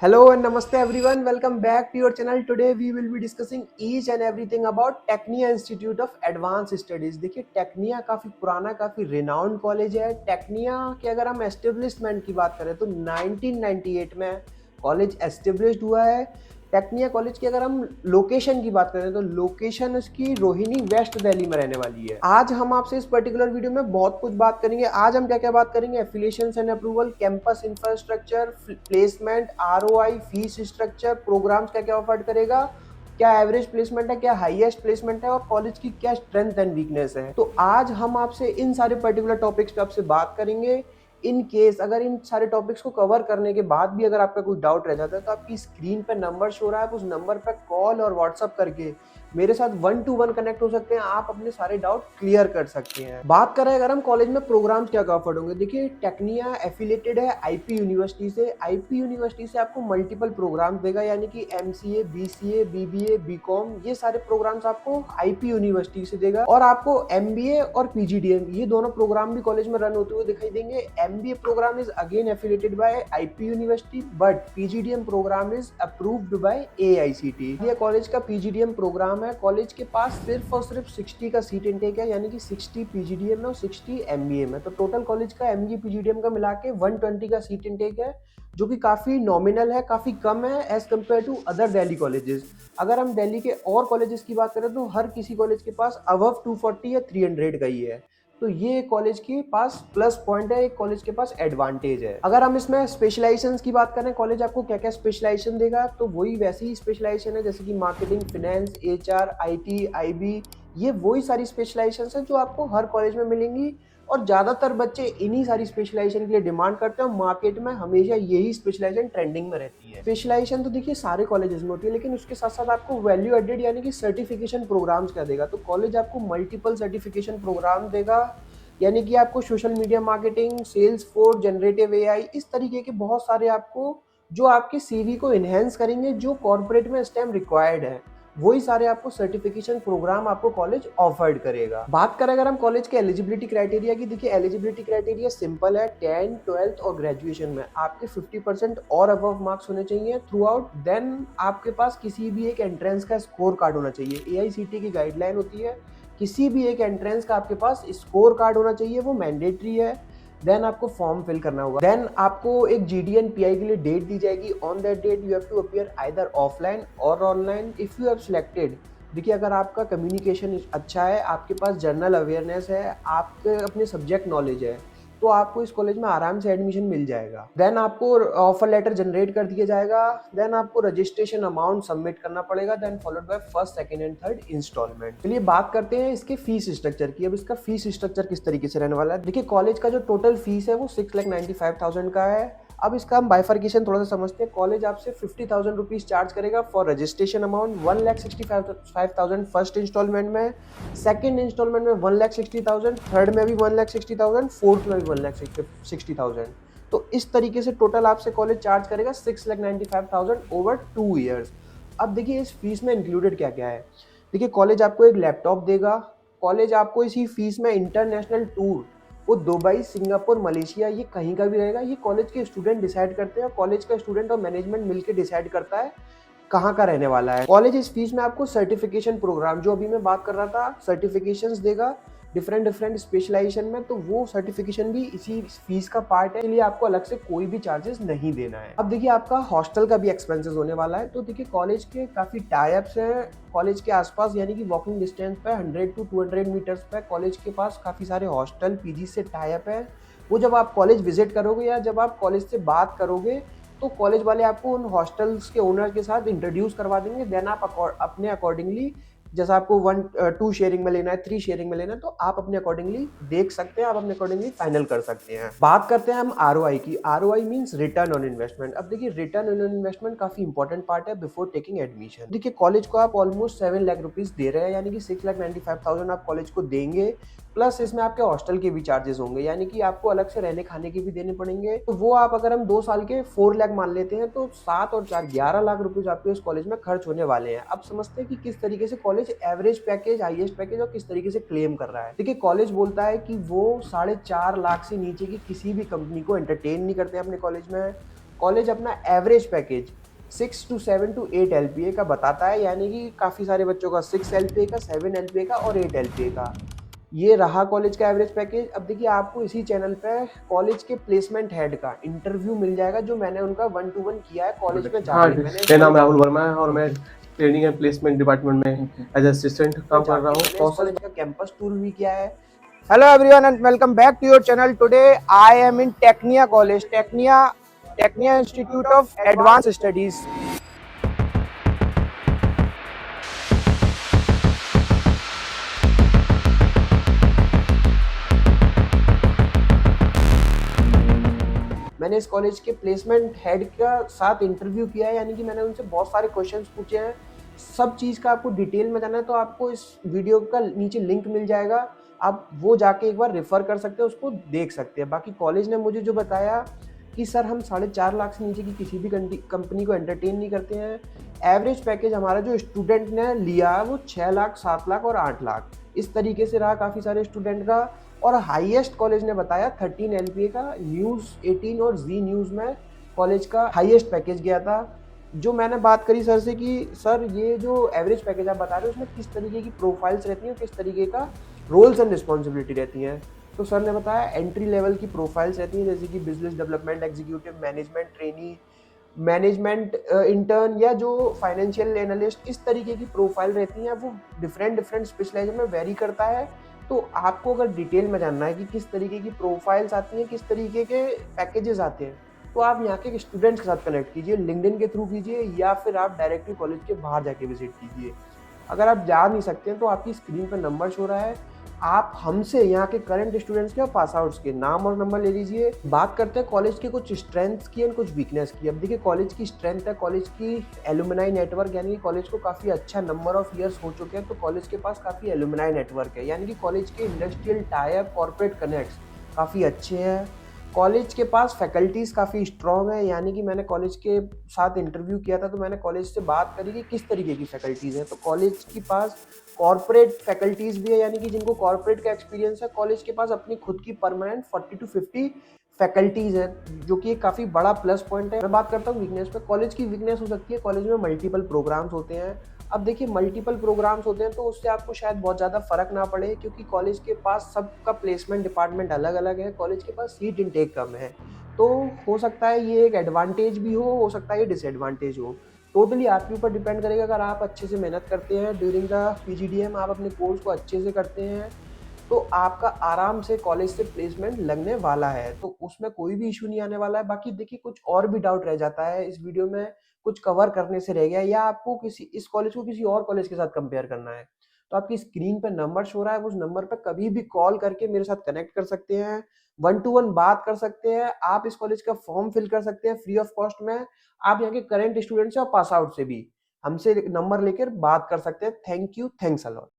Hello and namaste everyone. Welcome back to your channel. Today we will be discussing each and everything about Technia Institute of Advanced Studies. देखिए टेक्निया काफ़ी पुराना काफ़ी renowned college है। टेक्निया के अगर हम establishment की बात करें तो 1998 में कॉलेज एस्टेब्लिश्ड हुआ है। टेक्निया कॉलेज की अगर हम लोकेशन की बात करें तो लोकेशन उसकी रोहिणी वेस्ट दिल्ली में रहने वाली है। आज हम आपसे इस पर्टिकुलर वीडियो में बहुत कुछ बात करेंगे। आज हम क्या क्या बात करेंगे, affiliations and approval, campus infrastructure, placement, ROI, fees structure, programs क्या क्या ऑफर करेगा, क्या एवरेज प्लेसमेंट है, क्या हाईएस्ट प्लेसमेंट है और कॉलेज की क्या स्ट्रेंथ एंड वीकनेस है। तो आज हम आपसे इन सारे पर्टिकुलर टॉपिक्स पे आपसे बात करेंगे। इन केस अगर इन सारे टॉपिक्स को कवर करने के बाद भी अगर आपका कोई डाउट रह जाता है तो आपकी स्क्रीन पर नंबर शो रहा है, आप उस नंबर पर कॉल और व्हाट्सअप करके मेरे साथ 1-to-1 कनेक्ट हो सकते हैं। आप अपने सारे डाउट क्लियर कर सकते हैं। बात करें अगर हम कॉलेज में प्रोग्राम्स क्या ऑफर्ड होंगे, देखिए टेक्निया एफिलेटेड है आईपी यूनिवर्सिटी से। आईपी यूनिवर्सिटी से आपको मल्टीपल प्रोग्राम्स देगा, यानी कि एमसीए, बीसीए, बीबीए, बीकॉम, ये सारे प्रोग्राम्स आपको आईपी यूनिवर्सिटी से देगा। और आपको एमबीए और पीजीडीएम ये दोनों प्रोग्राम भी कॉलेज में रन होते हुए दिखाई देंगे। MBA program is again affiliated by IP university, but PGDM program is approved by AICT. ये कॉलेज का पीजीडीएम प्रोग्राम है। कॉलेज के पास सिर्फ और सिर्फ 60 का सीट इनटेक है, यानी कि 60 पीजीडीएम में और 60 एमबीए में। तो टोटल कॉलेज का एमबीए पीजीडीएम का मिला के 120 का सीट इनटेक है, जो कि काफ़ी नॉमिनल है, काफ़ी कम है as compare to other Delhi colleges. अगर हम दिल्ली के और कॉलेजेस की बात करें तो हर किसी कॉलेज के पास अबव 240 या 300 का ही है। तो ये कॉलेज के पास प्लस पॉइंट है, एक कॉलेज के पास एडवांटेज है। अगर हम इसमें स्पेशलाइजेशंस की बात करें, कॉलेज आपको क्या क्या स्पेशलाइजेशन देगा, तो वही वैसी ही स्पेशलाइजेशन है जैसे कि marketing, finance, HR, IT, IB. ये वही सारी स्पेशलाइजेशन है जो आपको हर कॉलेज में मिलेंगी और ज़्यादातर बच्चे इन्हीं सारी स्पेशलाइजेशन के लिए डिमांड करते हैं। मार्केट में हमेशा यही स्पेशलाइजेशन ट्रेंडिंग में रहती है। स्पेशलाइजेशन तो देखिए सारे कॉलेजेस में होती है, लेकिन उसके साथ साथ आपको वैल्यू एडेड यानी कि सर्टिफिकेशन प्रोग्राम्स क्या देगा, तो कॉलेज आपको मल्टीपल सर्टिफिकेशन प्रोग्राम देगा। यानी कि आपको social media marketing, sales force, generative AI, इस तरीके के बहुत सारे आपको जो आपके सीवी को इन्हेंस करेंगे, जो कॉर्पोरेट में इस टाइम रिक्वायर्ड है, वही सारे आपको सर्टिफिकेशन प्रोग्राम आपको कॉलेज ऑफर्ड करेगा। बात करें अगर हम कॉलेज के एलिजिबिलिटी क्राइटेरिया की, देखिए एलिजिबिलिटी क्राइटेरिया सिंपल है। 10, 12th और ग्रेजुएशन में आपके 50% और अबव मार्क्स होने चाहिए थ्रू आउट। देन आपके पास किसी भी एक एंट्रेंस का स्कोर कार्ड होना चाहिए। एआईसीटी की गाइडलाइन होती है, किसी भी एक एंट्रेंस का आपके पास स्कोर कार्ड होना चाहिए, वो मैंडेटरी है। देन आपको फॉर्म फिल करना होगा। देन आपको एक जीडीएन पीआई के लिए डेट दी जाएगी। On that date you have to appear either offline और online if you have selected. देखिए अगर आपका कम्युनिकेशन अच्छा है, आपके पास जनरल अवेयरनेस है, आपके अपने सब्जेक्ट नॉलेज है, तो आपको इस कॉलेज में आराम से एडमिशन मिल जाएगा। देन आपको ऑफर लेटर जनरेट कर दिया जाएगा। देन आपको रजिस्ट्रेशन अमाउंट सबमिट करना पड़ेगा, then followed by first, second and third installment. चलिए बात करते हैं इसके फीस स्ट्रक्चर की। अब इसका फीस स्ट्रक्चर किस तरीके से रहने वाला है, देखिए कॉलेज का जो टोटल फीस है वो 6,95,000 का है। अब इसका हम बाइफर्केशन थोड़ा सा समझते हैं। कॉलेज आपसे 50,000 रुपीज चार्ज करेगा for registration amount, 1,65,000 first installment में, सेकंड इंस्टॉलमेंट में 1,60,000, थर्ड में भी 1,60,000, फोर्थ में भी 1,60,000। तो इस तरीके से टोटल आपसे कॉलेज चार्ज करेगा 6,95,000 ओवर 2 ईयर्स। अब देखिए इस फीस में इंक्लूडेड क्या क्या है। देखिए कॉलेज आपको एक लैपटॉप देगा। कॉलेज आपको इसी फीस में इंटरनेशनल टूर, वो दुबई, सिंगापुर, मलेशिया, ये कहीं का भी रहेगा, ये कॉलेज के स्टूडेंट डिसाइड करते हैं। कॉलेज का स्टूडेंट और मैनेजमेंट मिलकर डिसाइड करता है कहाँ का रहने वाला है। कॉलेज इस फीस में आपको सर्टिफिकेशन प्रोग्राम, जो अभी मैं बात कर रहा था, सर्टिफिकेशंस देगा डिफरेंट डिफरेंट स्पेशलाइजेशन में, तो वो सर्टिफिकेशन भी इसी फीस का पार्ट है। इसलिए आपको अलग से कोई भी चार्जेस नहीं देना है। अब देखिए आपका हॉस्टल का भी एक्सपेंसेस होने वाला है। तो देखिए कॉलेज के काफ़ी टाइप्स हैं कॉलेज के आसपास, यानी कि वॉकिंग डिस्टेंस पे 100 to 200 मीटर्स पे कॉलेज के पास काफ़ी सारे हॉस्टल पीजी से टाइप है। वो जब आप कॉलेज विजिट करोगे या जब आप कॉलेज से बात करोगे तो कॉलेज वाले आपको उन हॉस्टल्स के ओनर के साथ इंट्रोड्यूस करवा देंगे। देन आप अपने अकॉर्डिंगली, जैसा आपको 1-2 शेयरिंग में लेना है, 3 शेयरिंग में लेना है, तो आप अपने अकॉर्डिंगली देख सकते हैं, आप अपने अकॉर्डिंगली फाइनल कर सकते हैं। बात करते हैं हम आरओआई की। ROI means return on investment. अब देखिए रिटर्न ऑन इन्वेस्टमेंट काफी इंपॉर्टेंट पार्ट है बिफोर टेकिंग एडमिशन। देखिए कॉलेज को आप ऑलमोस्ट 7 लाख रुपीज दे रहे हैं, यानी कि 6,95,000 आप कॉलेज को देंगे, प्लस इसमें आपके हॉस्टल के भी चार्जेस होंगे, यानी कि आपको अलग से रहने खाने के भी देने पड़ेंगे। तो वो आप अगर हम 2 साल के 4 लाख मान लेते हैं, तो 7 और 4 11 लाख रुपए आपके इस कॉलेज में खर्च होने वाले हैं। अब समझते हैं कि किस तरीके से college average package, highest package और किस तरीके से क्लेम कर रहा है। देखिए कॉलेज बोलता है कि वो 4.5 लाख से नीचे की किसी भी कंपनी को एंटरटेन नहीं करते हैं अपने कॉलेज में। कॉलेज अपना average package 6 to 7 to 8 LPA का बताता है, यानी कि काफ़ी सारे बच्चों का 6 LPA का, 7 LPA का और 8 LPA का। ये रहा कॉलेज का एवरेज पैकेज। अब देखिए आपको इसी चैनल पे कॉलेज के प्लेसमेंट हेड का इंटरव्यू मिल जाएगा, जो मैंने उनका 1-to-1 किया है कॉलेज में हाँ, जाके। मैंने मेरा नाम राहुल वर्मा है और मैं ट्रेनिंग एंड प्लेसमेंट डिपार्टमेंट में एज असिस्टेंट काम कर रहा हूँ। मैंने इस कॉलेज का कैंपस टूर भी किया है। Hello everyone and welcome back to your channel. Today I am in Tecnia college, Tecnia institute of advance studies. मैंने इस कॉलेज के प्लेसमेंट हेड का साथ इंटरव्यू किया है, यानी कि मैंने उनसे बहुत सारे क्वेश्चंस पूछे हैं। सब चीज़ का आपको डिटेल में जानना है तो आपको इस वीडियो का नीचे लिंक मिल जाएगा, आप वो जाके एक बार रेफर कर सकते हैं, उसको देख सकते हैं। बाकी कॉलेज ने मुझे जो बताया कि सर हम 4.5 लाख से नीचे की किसी भी कंपनी को एंटरटेन नहीं करते हैं। एवरेज पैकेज हमारा जो स्टूडेंट ने लिया वो 6 लाख, 7 लाख और 8 लाख इस तरीके से रहा काफ़ी सारे स्टूडेंट का। और हाईएस्ट कॉलेज ने बताया 13 LPA का, न्यूज़ 18 और जी न्यूज़ में कॉलेज का हाईएस्ट पैकेज गया था। जो मैंने बात करी सर से कि सर ये जो एवरेज पैकेज आप बता रहे हो उसमें किस तरीके की प्रोफाइल्स रहती हैं, किस तरीके का रोल्स एंड रिस्पॉन्सिबिलिटी रहती हैं, तो सर ने बताया एंट्री लेवल की प्रोफाइल्स रहती हैं, जैसे कि business development executive, management trainee, management intern या जो फाइनेंशियल एनालिस्ट, इस तरीके की प्रोफाइल रहती हैं। वो डिफरेंट डिफरेंट स्पेशलाइजेशन में वेरी करता है। तो आपको अगर डिटेल में जानना है कि किस तरीके की प्रोफाइल्स आती हैं, किस तरीके के पैकेजेस आते हैं, तो आप यहाँ के स्टूडेंट्स के साथ कनेक्ट कीजिए, लिंक्डइन के थ्रू कीजिए या फिर आप डायरेक्टली कॉलेज के बाहर जाके विजिट कीजिए। अगर आप जा नहीं सकते हैं तो आपकी स्क्रीन पर नंबर शो रहा है, आप हमसे यहाँ के करंट स्टूडेंट्स के और पास आउट्स के नाम और नंबर ले लीजिए। बात करते हैं कॉलेज के कुछ स्ट्रेंथ्स की और कुछ वीकनेस की। अब देखिए कॉलेज की स्ट्रेंथ है कॉलेज की एलुमनाई नेटवर्क, यानी कि कॉलेज को काफ़ी अच्छा नंबर ऑफ ईयर्स हो चुके हैं तो कॉलेज के पास काफ़ी एलुमनाई नेटवर्क है, यानी कि कॉलेज के industrial tie up, corporate connects काफ़ी अच्छे हैं। कॉलेज के पास फैकल्टीज़ काफ़ी स्ट्रॉन्ग है, यानी कि मैंने कॉलेज के साथ इंटरव्यू किया था तो मैंने कॉलेज से बात करी कि किस तरीके की फैकल्टीज़ हैं, तो कॉलेज के पास कॉर्पोरेट फैकल्टीज़ भी है, यानी कि जिनको कॉर्पोरेट का एक्सपीरियंस है। कॉलेज के पास अपनी खुद की परमानेंट 40 to 50 फैकल्टीज़ है, जो कि एक काफ़ी बड़ा प्लस पॉइंट है। मैं बात करता हूँ वीकनेस पे। कॉलेज की वीकनेस हो सकती है कॉलेज में मल्टीपल प्रोग्राम्स होते हैं। अब देखिए मल्टीपल प्रोग्राम्स होते हैं तो उससे आपको शायद बहुत ज़्यादा फ़र्क ना पड़े, क्योंकि कॉलेज के पास सबका प्लेसमेंट डिपार्टमेंट अलग अलग है, कॉलेज के पास सीट इनटेक कम है। तो हो सकता है ये एक एडवांटेज भी हो सकता है ये डिसएडवांटेज हो। टोटली आपके ऊपर डिपेंड करेगा। अगर आप अच्छे से मेहनत करते हैं ड्यूरिंग द PGDM, आप अपने कोर्स को अच्छे से करते हैं, तो आपका आराम से कॉलेज से प्लेसमेंट लगने वाला है, तो उसमें कोई भी इशू नहीं आने वाला है। बाकी देखिए कुछ और भी डाउट रह जाता है इस वीडियो में, कुछ कवर करने से रह गया, या आपको किसी इस कॉलेज को किसी और कॉलेज के साथ कंपेयर करना है, तो आपकी स्क्रीन पर नंबर शो रहा है, उस नंबर पर कभी भी कॉल करके मेरे साथ कनेक्ट कर सकते हैं, 1-to-1 बात कर सकते हैं। आप इस कॉलेज का फॉर्म फिल कर सकते हैं फ्री ऑफ कॉस्ट में। आप यहाँ के करंट स्टूडेंट से और पास आउट से भी हमसे नंबर लेकर बात कर सकते हैं। Thank you, thanks a lot.